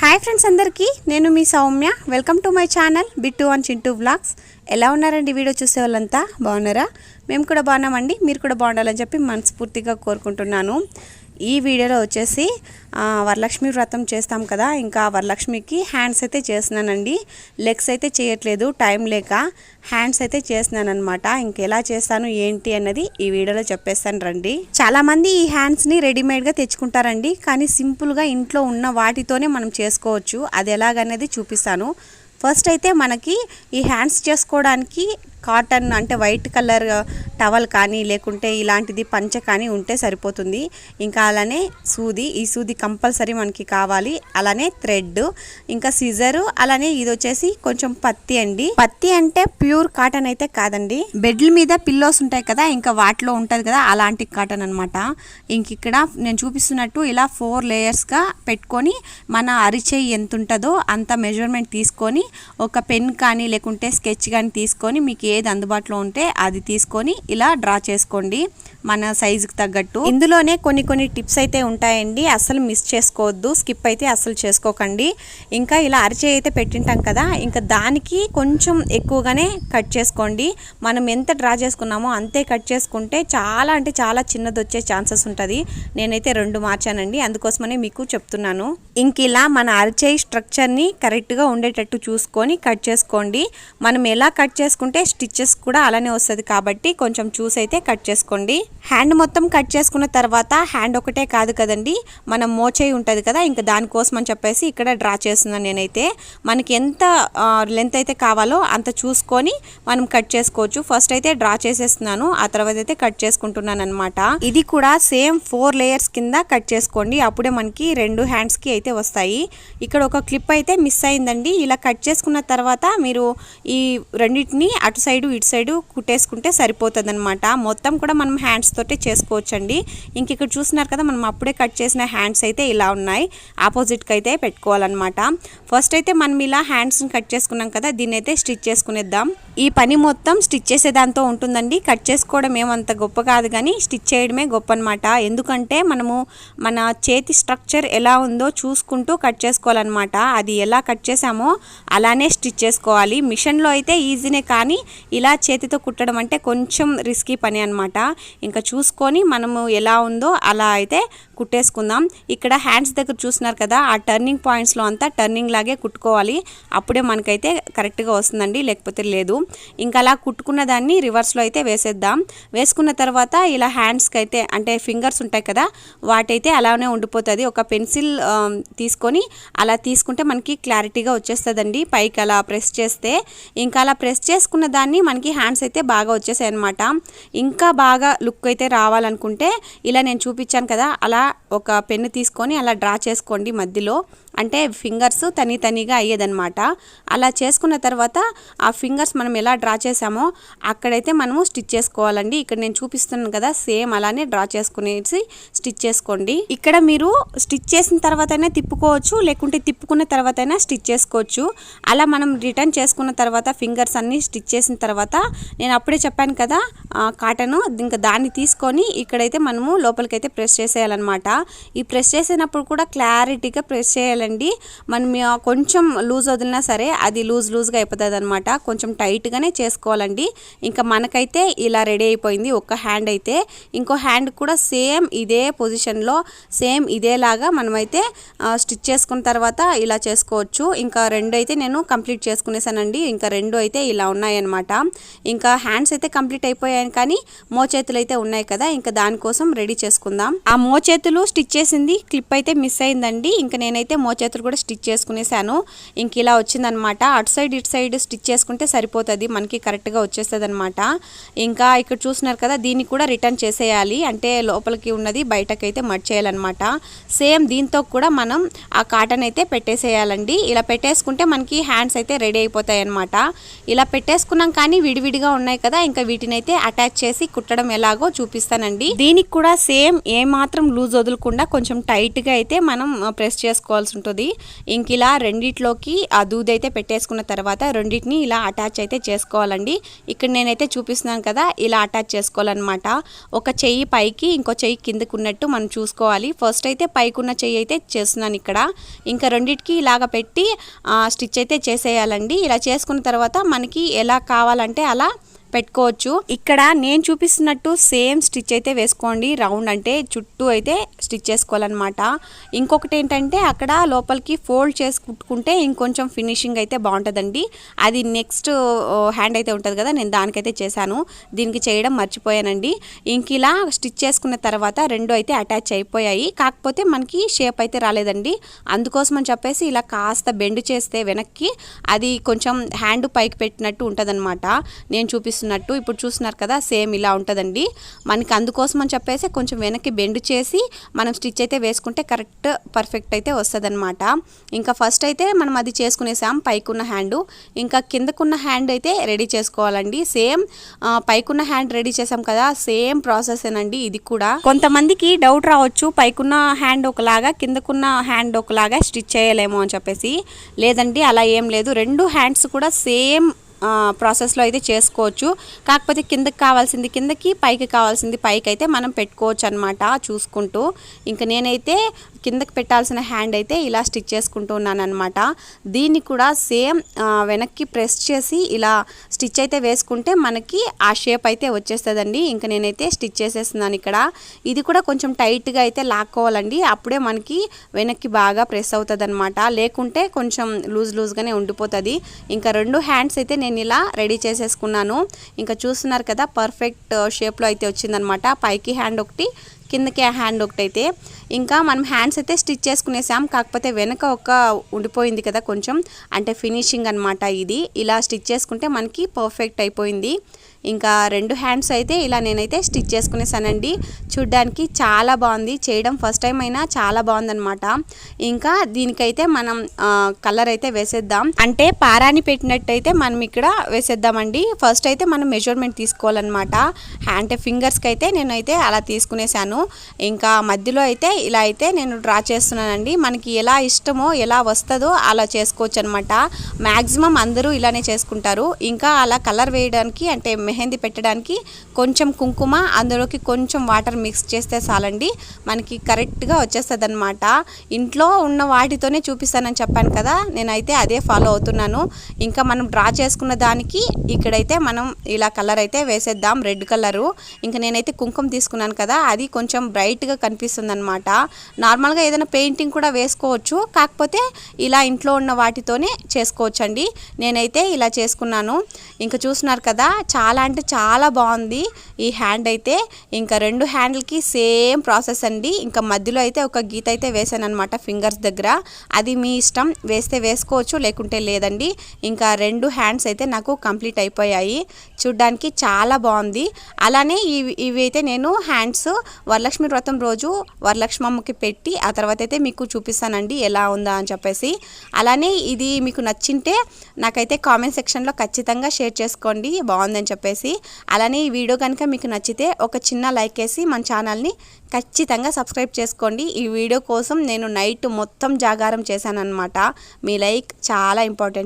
Hi friends అందరికీ నేను మీ Soumya welcome to my channel Bittu and Chintu vlogs. ఎలా ఉన్నారండి? వీడియో చూసే వాళ్ళంతా బాగున్నారా? మేము కూడా బాగున్నామండి. మీరు కూడా బాగుండాలని చెప్పి మనస్ఫూర్తిగా కోరుకుంటున్నాను. ఈ వీడియోలో వచ్చేసి వరలక్ష్మి వ్రతం చేస్తాం కదా, ఇంకా వరలక్ష్మికి హ్యాండ్స్ అయితే చేస్తున్నానండి. లెగ్స్ అయితే చేయట్లేదు, టైం లేక హ్యాండ్స్ అయితే చేస్తున్నాను అనమాట. ఇంకెలా చేస్తాను ఏంటి అన్నది ఈ వీడియోలో చెప్పేస్తాను రండి. చాలామంది ఈ హ్యాండ్స్ని రెడీమేడ్గా తెచ్చుకుంటారండి, కానీ సింపుల్గా ఇంట్లో ఉన్న వాటితోనే మనం చేసుకోవచ్చు. అది ఎలాగనేది చూపిస్తాను. ఫస్ట్ అయితే మనకి ఈ హ్యాండ్స్ చేసుకోవడానికి కాటన్ అంటే వైట్ కలర్ టవల్ కానీ లేకుంటే ఇలాంటిది పంచ కానీ ఉంటే సరిపోతుంది. ఇంకా అలానే ఈ సూది కంపల్సరీ మనకి కావాలి. అలానే థ్రెడ్, ఇంకా సిజరు, అలానే ఇది వచ్చేసి కొంచెం పత్తి అండి. పత్తి అంటే ప్యూర్ కాటన్ అయితే కాదండి, బెడ్ల మీద పిల్లోస్ ఉంటాయి కదా, ఇంకా వాటిలో ఉంటుంది కదా అలాంటి కాటన్ అనమాట. ఇంక ఇక్కడ నేను చూపిస్తున్నట్టు ఇలా 4 లేయర్స్గా పెట్టుకొని మన అరిచేయి ఎంత ఉంటుందో అంత మెజర్మెంట్ తీసుకొని ఒక పెన్ కానీ లేకుంటే స్కెచ్ కానీ తీసుకొని మీకు ఏది అందుబాటులో ఉంటే అది తీసుకొని ఇలా డ్రా చేసుకోండి మన సైజుకి తగ్గట్టు. ఇందులోనే కొన్ని టిప్స్ అయితే ఉంటాయండి, అస్సలు మిస్ చేసుకోవద్దు, స్కిప్ అయితే అస్సలు చేసుకోకండి. ఇంకా ఇలా అరిచేయి అయితే పెట్టింటాం కదా, ఇంకా దానికి కొంచెం ఎక్కువగానే కట్ చేసుకోండి. మనం ఎంత డ్రా చేసుకున్నామో అంతే కట్ చేసుకుంటే చాలా అంటే చాలా చిన్నది వచ్చే ఛాన్సెస్ ఉంటుంది. నేనైతే 2 మార్చానండి, అందుకోసమనే మీకు చెప్తున్నాను. ఇంక ఇలా మన అరిచేయి స్ట్రక్చర్ని కరెక్ట్గా ఉండేటట్టు చూసుకొని కట్ చేసుకోండి. మనం ఎలా కట్ చేసుకుంటే స్టిచ్చెస్ కూడా అలానే వస్తుంది కాబట్టి కొంచెం చూసి అయితే కట్ చేసుకోండి. హ్యాండ్ మొత్తం కట్ చేసుకున్న తర్వాత హ్యాండ్ ఒకటే కాదు కదండి, మనం మోచేయి ఉంటుంది కదా, ఇంకా దానికోసం అని చెప్పేసి ఇక్కడ డ్రా చేస్తున్నాను నేనైతే. మనకి ఎంత లెంత్ అయితే కావాలో అంత చూసుకొని మనం కట్ చేసుకోవచ్చు. ఫస్ట్ అయితే డ్రా చేసేస్తున్నాను, ఆ తర్వాత అయితే కట్ చేసుకుంటున్నాను అనమాట. ఇది కూడా సేమ్ 4 లేయర్స్ కింద కట్ చేసుకోండి, అప్పుడే మనకి 2 హ్యాండ్స్కి అయితే వస్తాయి. ఇక్కడ ఒక క్లిప్ అయితే మిస్ అయిందండి. ఇలా కట్ చేసుకున్న తర్వాత మీరు ఈ రెండింటిని అటు సైడు ఇటు సైడు కుట్టేసుకుంటే సరిపోతుంది అనమాట. మొత్తం కూడా మనం హ్యాండ్స్ తోటే చేసుకోవచ్చండి. ఇంక ఇక్కడ చూస్తున్నారు కదా, మనం అప్పుడే కట్ చేసిన హ్యాండ్స్ అయితే ఇలా ఉన్నాయి, ఆపోజిట్కి అయితే పెట్టుకోవాలన్నమాట. ఫస్ట్ అయితే మనం ఇలా హ్యాండ్స్ని కట్ చేసుకున్నాం కదా, దీన్ని అయితే స్టిచ్ చేసుకునేద్దాం. ఈ పని మొత్తం స్టిచ్ చేసేదాంతో ఉంటుందండి, కట్ చేసుకోవడం ఏమంత గొప్ప కాదు కానీ స్టిచ్ చేయడమే గొప్ప అనమాట. ఎందుకంటే మనము మన చేతి స్ట్రక్చర్ ఎలా ఉందో చూసుకుంటూ కట్ చేసుకోవాలన్నమాట. అది ఎలా కట్ చేసామో అలానే స్టిచ్ చేసుకోవాలి. మిషన్లో అయితే ఈజీనే, కానీ ఇలా చేతితో కుట్టడం అంటే కొంచెం రిస్కీ పని అనమాట. ఇంకా చూసుకొని మనము ఎలా ఉందో అలా అయితే కుట్టేసుకుందాం. ఇక్కడ హ్యాండ్స్ దగ్గర చూస్తున్నారు కదా, ఆ టర్నింగ్ పాయింట్స్లో అంతా టర్నింగ్ లాగే కుట్టుకోవాలి, అప్పుడే మనకైతే కరెక్ట్గా వస్తుందండి, లేకపోతే లేదు. ఇంకా అలా కుట్టుకున్న దాన్ని రివర్స్లో అయితే వేసేద్దాం. వేసుకున్న తర్వాత ఇలా హ్యాండ్స్కి అయితే అంటే ఫింగర్స్ ఉంటాయి కదా, వాటైతే అలానే ఉండిపోతుంది. ఒక పెన్సిల్ తీసుకొని అలా తీసుకుంటే మనకి క్లారిటీగా వచ్చేస్తుందండి, పైకి అలా ప్రెస్ చేస్తే. ఇంకా అలా ప్రెస్ చేసుకున్న దాన్ని మనకి హ్యాండ్స్ అయితే బాగా వచ్చేసాయి అనమాట. ఇంకా బాగా లుక్ అయితే రావాలనుకుంటే ఇలా నేను చూపించాను కదా, అలా ఒక పెన్ను తీసుకొని అలా డ్రా చేసుకోండి మధ్యలో, అంటే ఫింగర్స్ తనిగా అయ్యేదన్నమాట. అలా చేసుకున్న తర్వాత ఆ ఫింగర్స్ మనం ఎలా డ్రా చేసామో అక్కడైతే మనము స్టిచ్ చేసుకోవాలండి. ఇక్కడ నేను చూపిస్తున్నాను కదా, సేమ్ అలానే డ్రా చేసుకునేసి స్టిచ్ చేసుకోండి. ఇక్కడ మీరు స్టిచ్ చేసిన తర్వాతైనా తిప్పుకోవచ్చు, లేకుంటే తిప్పుకున్న తర్వాత అయినా స్టిచ్ చేసుకోవచ్చు. అలా మనం రిటర్న్ చేసుకున్న తర్వాత ఫింగర్స్ అన్ని స్టిచ్ చేసిన తర్వాత నేను అప్పుడే చెప్పాను కదా కాటన్, ఇంకా దాన్ని తీసుకొని ఇక్కడైతే మనము లోపలికైతే ప్రెస్ చేసేయాలన్నమాట. ఈ ప్రెస్ చేసినప్పుడు కూడా క్లారిటీగా ప్రెస్ చేయాలండి. మనం కొంచెం లూజ్ వదిలినా సరే అది లూజ్గా అయిపోతుంది అనమాట, కొంచెం టైట్గానే చేసుకోవాలండి. ఇంకా మనకైతే ఇలా రెడీ అయిపోయింది ఒక హ్యాండ్ అయితే. ఇంకో హ్యాండ్ కూడా సేమ్ ఇదే పొజిషన్లో సేమ్ ఇదేలాగా మనమైతే స్టిచ్ చేసుకున్న తర్వాత ఇలా చేసుకోవచ్చు. ఇంకా 2 అయితే నేను కంప్లీట్ చేసుకునేసానండి, ఇంకా 2 అయితే ఇలా ఉన్నాయన్నమాట. ఇంకా హ్యాండ్స్ అయితే కంప్లీట్ అయిపోయాయి, కానీ మోచేతులు అయితే ఉన్నాయి కదా, ఇంకా దానికోసం రెడీ చేసుకుందాం. ఆ మోచేతులు స్టిచ్ చేసింది క్లిప్ అయితే మిస్ అయిందండి, ఇంకా నేనైతే మోచేతులు కూడా స్టిచ్ చేసుకునేసాను. ఇంక ఇలా వచ్చిందనమాట. అటు సైడ్ ఇటు సైడ్ స్టిచ్ చేసుకుంటే సరిపోతుంది, మనకి కరెక్ట్గా వచ్చేస్తుంది అనమాట. ఇంకా ఇక్కడ చూస్తున్నారు కదా, దీన్ని కూడా రిటర్న్ చేసేయాలి, అంటే లోపలికి ఉన్నది బయటకైతే మడ్ చేయాలన్నమాట. సేమ్ దీంతో కూడా మనం ఆ కాటన్ అయితే పెట్టేసేయాలండి. ఇలా పెట్టేసుకుంటే మనకి హ్యాండ్స్ అయితే రెడీ అయిపోతాయి అనమాట. ఇలా పెట్టేసుకున్నాం కానీ విడివిడిగా ఉన్నాయి కదా, ఇంకా వీటిని అయితే అటాచ్ చేసి కుట్టడం ఎలాగో చూపిస్తానండి. దీనికి కూడా సేమ్ ఏ మాత్రం లూజ్ వదలకుండా కొంచెం టైట్ గా అయితే మనం ప్రెస్ చేసుకోవాల్సి ఉంటుంది. ఇంక ఇలా రెండిట్లోకి ఆ దూది అయితే పెట్టేసుకున్న తర్వాత రెండింటిని ఇలా అటాచ్ అయితే చేసుకోవాలండి. ఇక్కడ నేనైతే చూపిస్తున్నాను కదా, ఇలా అటాచ్ చేసుకోవాలన్నమాట. ఒక చెయ్యి పైకి ఇంకో చెయ్యి కిందకు ఉన్నట్టు మనం చూసుకోవాలి. ఫస్ట్ అయితే పైకి ఉన్న చెయ్యి అయితే చేస్తున్నాను ఇక్కడ. ఇంకా రెండింటికి ఇలాగ పెట్టి స్టిచ్ అయితే చేసేయాలండి. ఇలా చేసుకున్న తర్వాత మనకి ఎలా కావాలంటే అలా పెట్టుకోవచ్చు. ఇక్కడ నేను చూపిస్తున్నట్టు సేమ్ స్టిచ్ అయితే వేసుకోండి. రౌండ్ అంటే చుట్టూ అయితే స్టిచ్ చేసుకోవాలన్నమాట. ఇంకొకటి ఏంటంటే అక్కడ లోపలికి ఫోల్డ్ చేసి కుట్టుకుంటే ఇంకొంచెం ఫినిషింగ్ అయితే బాగుంటుందండి. అది నెక్స్ట్ హ్యాండ్ అయితే ఉంటుంది కదా, నేను దానికైతే చేశాను. దీనికి చేయడం మర్చిపోయానండి. ఇంక ఇలా స్టిచ్ చేసుకున్న తర్వాత రెండు అయితే అటాచ్ అయిపోయాయి. కాకపోతే మనకి షేప్ అయితే రాలేదండి. అందుకోసం అని చెప్పేసి ఇలా కాస్త బెండ్ చేస్తే వెనక్కి అది కొంచెం హ్యాండ్ పైకి పెట్టినట్టు ఉంటుందన్నమాట. నేను చూపిస్తున్నట్టు ఇప్పుడు చూస్తున్నారు కదా, సేమ్ ఇలా ఉంటుందండి మనకి. అందుకోసం అని చెప్పేసి కొంచెం వెనక్కి బెండ్ చేసి మనం స్టిచ్ అయితే వేసుకుంటే కరెక్ట్ పర్ఫెక్ట్ అయితే వస్తుంది అనమాట. ఇంకా ఫస్ట్ అయితే మనం అది చేసుకునేసాం పైకున్న హ్యాండ్. ఇంకా కిందకున్న హ్యాండ్ అయితే రెడీ చేసుకోవాలండి. సేమ్ పైకున్న హ్యాండ్ రెడీ చేసాం కదా, సేమ్ ప్రాసెస్ ఏనండి ఇది కూడా. కొంతమందికి డౌట్ రావచ్చు, పైకున్న హ్యాండ్ ఒకలాగా కిందకున్న హ్యాండ్ ఒకలాగా స్టిచ్ చేయలేమో అని చెప్పేసి. లేదండి, అలా ఏం లేదు. రెండు హ్యాండ్స్ కూడా సేమ్ ప్రాసెస్లో అయితే చేసుకోవచ్చు. కాకపోతే కిందకి కావాల్సింది కిందకి, పైకి కావాల్సింది పైకి అయితే మనం పెట్టుకోవచ్చు అనమాట చూసుకుంటూ. ఇంకా నేనైతే కిందకి పెట్టాల్సిన హ్యాండ్ అయితే ఇలా స్టిచ్ చేసుకుంటూ ఉన్నాను అనమాట. దీన్ని కూడా సేమ్ వెనక్కి ప్రెస్ చేసి ఇలా స్టిచ్ అయితే వేసుకుంటే మనకి ఆ షేప్ అయితే వచ్చేస్తుందండి. ఇంకా నేనైతే స్టిచ్ చేసేస్తున్నాను ఇక్కడ. ఇది కూడా కొంచెం టైట్గా అయితే లాక్కోవాలండి, అప్పుడే మనకి వెనక్కి బాగా ప్రెస్ అవుతుంది అనమాట. లేకుంటే కొంచెం లూజ్గానే ఉండిపోతుంది. ఇంకా రెండు హ్యాండ్స్ అయితే నేను ఇలా రెడీ చేసేసుకున్నాను. ఇంకా చూస్తున్నారు కదా, పర్ఫెక్ట్ షేప్లో అయితే వచ్చిందనమాట. పైకి హ్యాండ్ ఒకటి, కిందకి హ్యాండ్ ఒకటి అయితే. ఇంకా మనం హ్యాండ్స్ అయితే స్టిచ్ చేసుకునేసాం. కాకపోతే వెనక ఒక ఉండిపోయింది కదా కొంచెం, అంటే ఫినిషింగ్ అనమాట ఇది. ఇలా స్టిచ్ చేసుకుంటే మనకి పర్ఫెక్ట్ అయిపోయింది. ఇంకా రెండు హ్యాండ్స్ అయితే ఇలా నేనైతే స్టిచ్ చేసుకునేసానండి. చూడ్డానికి చాలా బాగుంది. చేయడం ఫస్ట్ టైం అయినా చాలా బాగుందనమాట. ఇంకా దీనికైతే మనం కలర్ అయితే వేసేద్దాం. అంటే పారాని పెట్టినట్టయితే మనం ఇక్కడ వేసేద్దామండి. ఫస్ట్ అయితే మనం మెజర్మెంట్ తీసుకోవాలన్నమాట. అంటే ఫింగర్స్కి అయితే నేనైతే అలా తీసుకునేసాను. ఇంకా మధ్యలో అయితే ఇలా అయితే నేను డ్రా చేస్తున్నానండి. మనకి ఎలా ఇష్టమో ఎలా వస్తుందో అలా చేసుకోవచ్చు అనమాట. మ్యాక్సిమం అందరూ ఇలానే చేసుకుంటారు. ఇంకా అలా కలర్ వేయడానికి అంటే మెహందీ పెట్టడానికి కొంచెం కుంకుమ, అందులోకి కొంచెం వాటర్ మిక్స్ చేస్తే చాలండి, మనకి కరెక్ట్గా వచ్చేస్తుంది అనమాట. ఇంట్లో ఉన్న వాటితోనే చూపిస్తానని చెప్పాను కదా, నేనైతే అదే ఫాలో అవుతున్నాను. ఇంకా మనం డ్రా చేసుకున్న దానికి ఇక్కడైతే మనం ఇలా కలర్ అయితే వేసేద్దాం, రెడ్ కలరు. ఇంకా నేనైతే కుంకుమ తీసుకున్నాను కదా, అది కొంచెం బ్రైట్గా కనిపిస్తుంది అనమాట. నార్మల్గా ఏదైనా పెయింటింగ్ కూడా వేసుకోవచ్చు, కాకపోతే ఇలా ఇంట్లో ఉన్న వాటితోనే చేసుకోవచ్చు అండి. నేనైతే ఇలా చేసుకున్నాను. ఇంకా చూస్తున్నారు కదా, చాలా అంటే చాలా బాగుంది ఈ హ్యాండ్ అయితే. ఇంకా రెండు హ్యాండ్లకి సేమ్ ప్రాసెస్ అండి. ఇంకా మధ్యలో అయితే ఒక గీత అయితే వేసాను అనమాట ఫింగర్స్ దగ్గర. అది మీ ఇష్టం, వేస్తే వేసుకోవచ్చు లేకుంటే లేదండి. ఇంకా రెండు హ్యాండ్స్ అయితే నాకు కంప్లీట్ అయిపోయాయి. చూడ్డానికి చాలా బాగుంది. అలానే ఇవి అయితే నేను హ్యాండ్స్ వరలక్ష్మి వ్రతం రోజు వరలక్ష్మమ్మకి పెట్టి ఆ తర్వాత అయితే మీకు చూపిస్తానండి ఎలా ఉందా అని చెప్పేసి. అలానే ఇది మీకు నచ్చింటే నాకైతే కామెంట్ సెక్షన్లో ఖచ్చితంగా షేర్ చేసుకోండి బాగుందని చెప్పేసి. అలానే ఈ వీడియో కనుక మీకు నచ్చితే ఒక చిన్న లైక్ వేసి మన ఛానల్ని ఖచ్చితంగా సబ్స్క్రైబ్ చేసుకోండి. ఈ వీడియో కోసం నేను నైట్ మొత్తం జాగారం చేశాను అనమాట. మీ లైక్ చాలా ఇంపార్టెంట్.